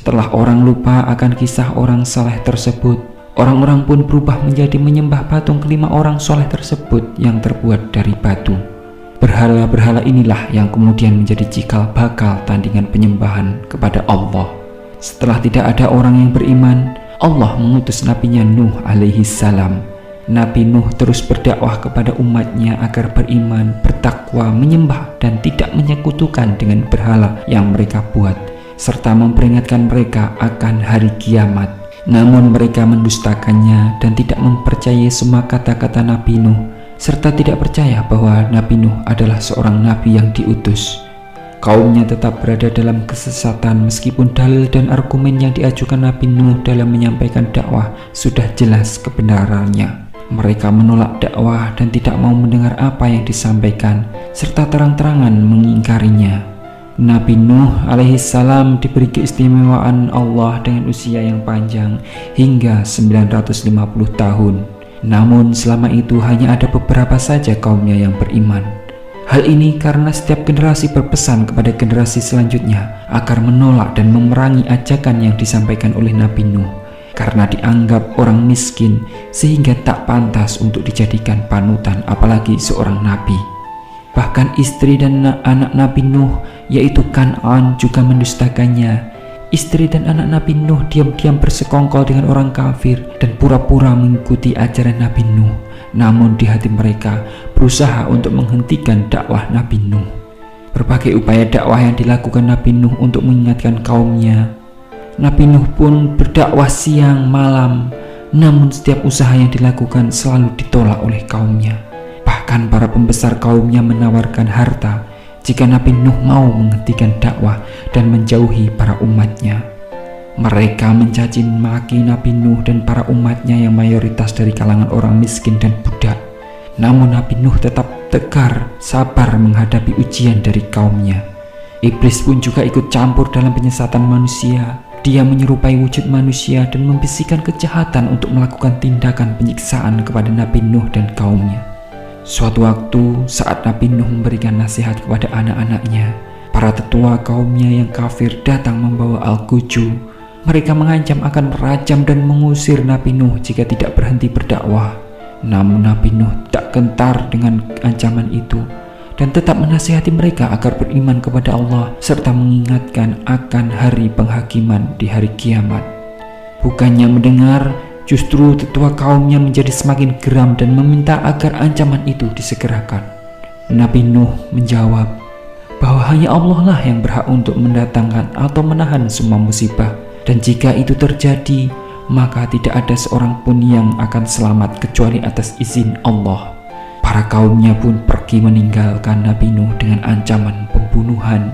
Setelah orang lupa akan kisah orang saleh tersebut, orang-orang pun berubah menjadi menyembah patung kelima orang soleh tersebut yang terbuat dari batu. Berhala-berhala inilah yang kemudian menjadi cikal bakal tandingan penyembahan kepada Allah. Setelah tidak ada orang yang beriman, Allah mengutus nabinya Nuh alaihi salam. Nabi Nuh terus berdakwah kepada umatnya agar beriman, bertakwa, menyembah dan tidak menyekutukan dengan berhala yang mereka buat, serta memperingatkan mereka akan hari kiamat. Namun mereka mendustakannya dan tidak mempercayai semua kata-kata Nabi Nuh, serta tidak percaya bahwa Nabi Nuh adalah seorang nabi yang diutus. Kaumnya tetap berada dalam kesesatan meskipun dalil dan argumen yang diajukan Nabi Nuh dalam menyampaikan dakwah sudah jelas kebenarannya. Mereka menolak dakwah dan tidak mau mendengar apa yang disampaikan, serta terang-terangan mengingkarinya. Nabi Nuh alaihissalam diberi keistimewaan Allah dengan usia yang panjang hingga 950 tahun. Namun selama itu hanya ada beberapa saja kaumnya yang beriman. Hal ini karena setiap generasi berpesan kepada generasi selanjutnya agar menolak dan memerangi ajakan yang disampaikan oleh Nabi Nuh, karena dianggap orang miskin sehingga tak pantas untuk dijadikan panutan apalagi seorang nabi. Bahkan istri dan anak Nabi Nuh yaitu Kan'an juga mendustakannya. Istri dan anak Nabi Nuh diam-diam bersekongkol dengan orang kafir dan pura-pura mengikuti ajaran Nabi Nuh. Namun di hati mereka berusaha untuk menghentikan dakwah Nabi Nuh. Berbagai upaya dakwah yang dilakukan Nabi Nuh untuk mengingatkan kaumnya. Nabi Nuh pun berdakwah siang malam, namun setiap usaha yang dilakukan selalu ditolak oleh kaumnya. Bahkan para pembesar kaumnya menawarkan harta jika Nabi Nuh mau menghentikan dakwah dan menjauhi para umatnya. Mereka mencaci maki Nabi Nuh dan para umatnya yang mayoritas dari kalangan orang miskin dan budak. Namun Nabi Nuh tetap tegar, sabar menghadapi ujian dari kaumnya. Iblis pun juga ikut campur dalam penyesatan manusia. Dia menyerupai wujud manusia dan membisikkan kejahatan untuk melakukan tindakan penyiksaan kepada Nabi Nuh dan kaumnya. Suatu waktu saat Nabi Nuh memberikan nasihat kepada anak-anaknya, para tetua kaumnya yang kafir datang membawa al-guju. Mereka mengancam akan merajam dan mengusir Nabi Nuh jika tidak berhenti berdakwah. Namun Nabi Nuh tak gentar dengan ancaman itu dan tetap menasihati mereka agar beriman kepada Allah serta mengingatkan akan hari penghakiman di hari kiamat. Bukannya mendengar, justru tetua kaumnya menjadi semakin geram dan meminta agar ancaman itu disegerakan. Nabi Nuh menjawab bahwa hanya Allah lah yang berhak untuk mendatangkan atau menahan semua musibah, dan jika itu terjadi maka tidak ada seorang pun yang akan selamat kecuali atas izin Allah. Para kaumnya pun pergi meninggalkan Nabi Nuh dengan ancaman pembunuhan.